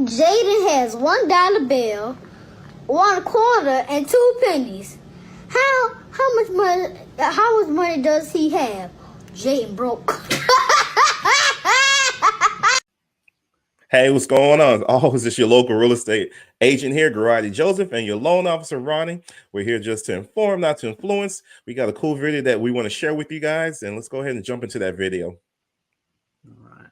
Jaden has $1 bill, 1 quarter, and 2 pennies. How much money does he have? Jaden broke. Hey, what's going on? Always, it's your local real estate agent here, Garaudy Joseph, and your loan officer, Ronnie. We're here just to inform, not to influence. We got a cool video that we want to share with you guys, and let's go ahead and jump into that video. All right.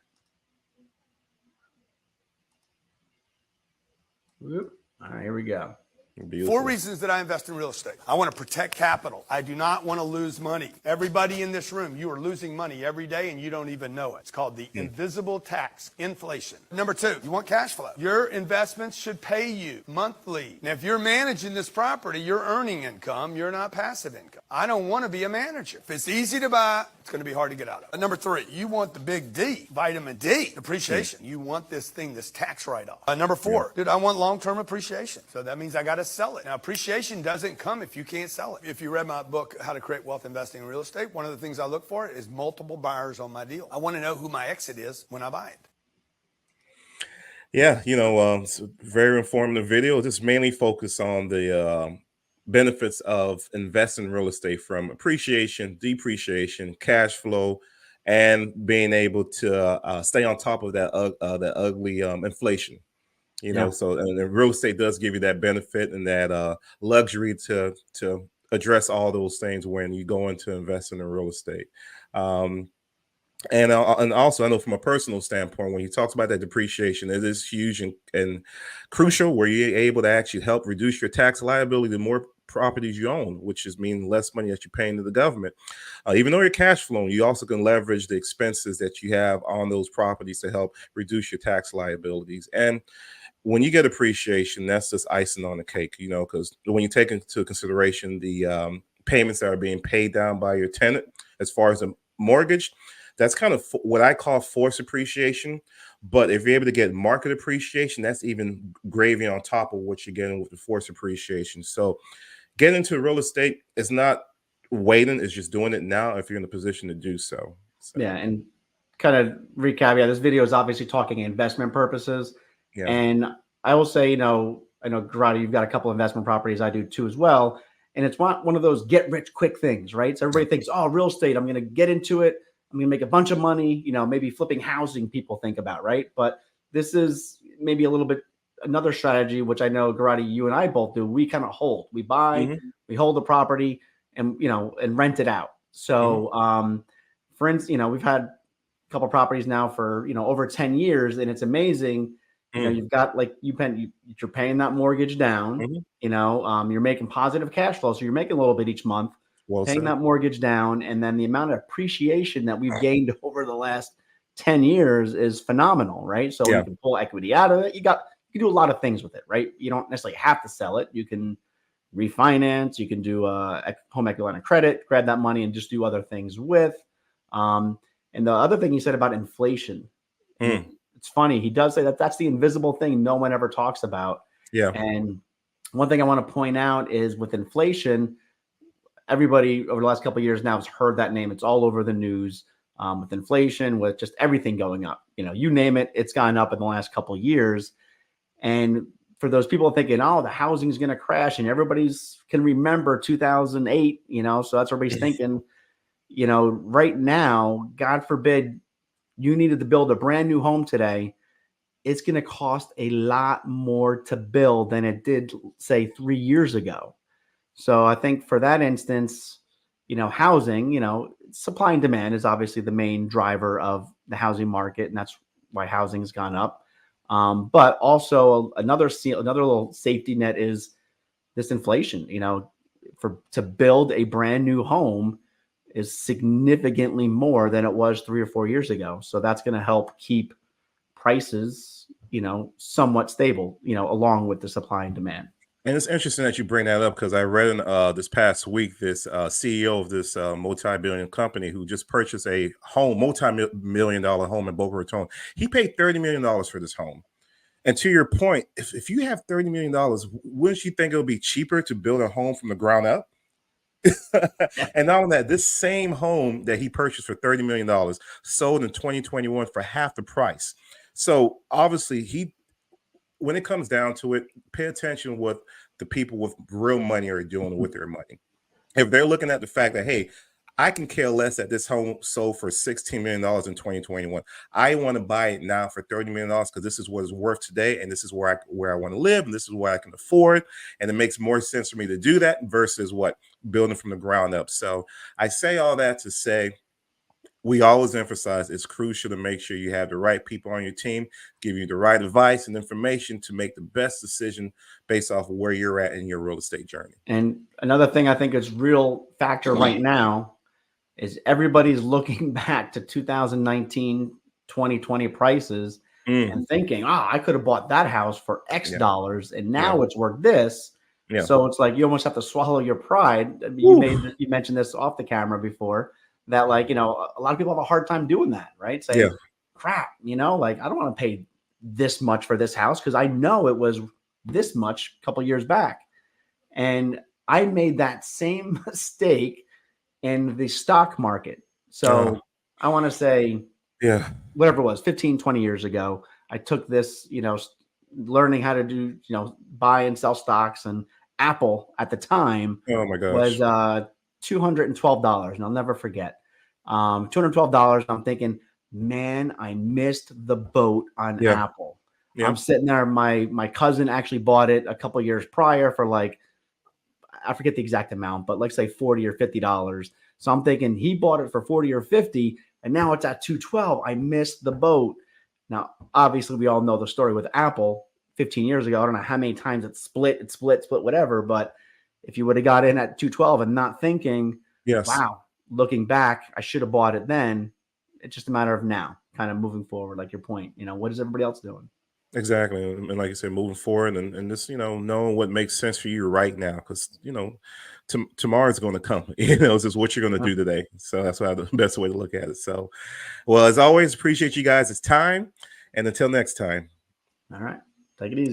Whoop. All right, here we go. Beautiful. 4 reasons that I invest in real estate. I want to protect capital. I do not want to lose money. Everybody in this room, you are losing money every day and you don't even know it. It's called the invisible tax, inflation. Number 2, you want cash flow. Your investments should pay you monthly. Now, if you're managing this property, you're earning income. You're not passive income. I don't want to be a manager. If it's easy to buy, it's going to be hard to get out of. Number 3, you want the big D, vitamin D, appreciation. You want this thing, this tax write-off. Number 4, dude, I want long-term appreciation. So that means I got to sell it. Now, appreciation doesn't come if you can't sell it. If you read my book, How to Create Wealth Investing in Real Estate, one of the things I look for is multiple buyers on my deal. I want to know who my exit is when I buy it. Yeah, it's a very informative video. Just mainly focus on the benefits of investing in real estate, from appreciation, depreciation, cash flow, and being able to stay on top of that ugly inflation. So and real estate does give you that benefit and that luxury to address all those things when you go into investing in real estate. And also, I know from a personal standpoint, when he talks about that depreciation, it is huge and crucial, where you're able to actually help reduce your tax liability the more properties you own, which is meaning less money that you're paying to the government. Even though you're cash flowing, you also can leverage the expenses that you have on those properties to help reduce your tax liabilities. And when you get appreciation, that's just icing on the cake, because when you take into consideration the payments that are being paid down by your tenant, as far as a mortgage, that's kind of what I call forced appreciation. But if you're able to get market appreciation, that's even gravy on top of what you're getting with the forced appreciation. So getting into real estate is not waiting, it's just doing it now if you're in a position to do so. Yeah, and kind of recap, this video is obviously talking investment purposes. Yeah. And I will say, I know, Garaudy, you've got a couple investment properties. I do too as well. And it's one of those get rich quick things, right? So everybody thinks, oh, real estate, I'm going to get into it. I'm going to make a bunch of money, maybe flipping housing people think about, right? But this is maybe a little bit another strategy, which I know, Garaudy, you and I both do. We kind of hold. We buy, we hold the property and, and rent it out. So, for instance, we've had a couple properties now for, over 10 years, and it's amazing. You've got you're paying that mortgage down, you're making positive cash flow. So you're making a little bit each month, paying that mortgage down. And then the amount of appreciation that we've gained over the last 10 years is phenomenal, right? So you can pull equity out of it. You can do a lot of things with it, right? You don't necessarily have to sell it. You can refinance, you can do a home equity line of credit, grab that money and just do other things with. And the other thing you said about inflation, it's funny. He does say that's the invisible thing no one ever talks about. Yeah. And one thing I want to point out is with inflation, everybody over the last couple of years now has heard that name. It's all over the news with inflation, with just everything going up. You name it, it's gone up in the last couple of years. And for those people thinking, oh, the housing is going to crash, and everybody's can remember 2008, so that's what everybody's thinking. Right now, God forbid, you needed to build a brand new home today, it's going to cost a lot more to build than it did, say, 3 years ago. So I think for that instance, housing, supply and demand is obviously the main driver of the housing market, and that's why housing has gone up. But also another little safety net is this inflation. To build a brand new home is significantly more than it was 3 or 4 years ago. So that's going to help keep prices, somewhat stable, along with the supply and demand. And it's interesting that you bring that up, because I read in this past week, this CEO of this multi-billion company who just purchased a home, multi-million-dollar home in Boca Raton. He paid $30 million for this home. And to your point, if you have $30 million, wouldn't you think it would be cheaper to build a home from the ground up? And not only that, this same home that he purchased for $30 million sold in 2021 for half the price. So obviously he when it comes down to it, pay attention to what the people with real money are doing with their money. If they're looking at the fact that, hey, I can care less that this home sold for $16 million in 2021. I want to buy it now for $30 million because this is what it's worth today, and this is where I want to live, and this is what I can afford. And it makes more sense for me to do that versus what building from the ground up. So I say all that to say, we always emphasize it's crucial to make sure you have the right people on your team, give you the right advice and information to make the best decision based off of where you're at in your real estate journey. And another thing I think is real factor right now is everybody's looking back to 2019, 2020 prices and thinking, I could have bought that house for X dollars and now it's worth this. Yeah. So it's like you almost have to swallow your pride. You mentioned this off the camera before. That, like, you know, a lot of people have a hard time doing that, right? Saying, crap, you know, like, I don't want to pay this much for this house because I know it was this much a couple years back. And I made that same mistake in the stock market. So I want to say, whatever it was, 15, 20 years ago, I took this, you know, learning how to do, you know, buy and sell stocks. And Apple at the time was $212, and I'll never forget. $212. I'm thinking, man, I missed the boat on Apple. I'm sitting there. My cousin actually bought it a couple years prior for, like, I forget the exact amount, but let's say $40 or $50. So I'm thinking he bought it for 40 or 50, and now it's at 212. I missed the boat. Now, obviously, we all know the story with Apple 15 years ago. I don't know how many times it split, whatever. But if you would have got in at 212 and not thinking, wow, looking back, I should have bought it then. It's just a matter of now, kind of moving forward, like your point. You know, what is everybody else doing? Exactly. And like you said, moving forward and just, you know, knowing what makes sense for you right now, because, you know, tomorrow's going to come. You know, it's just what you're going to do today. So that's why the best way to look at it. So, well, as always, appreciate you guys' time. And until next time. All right. Take it easy.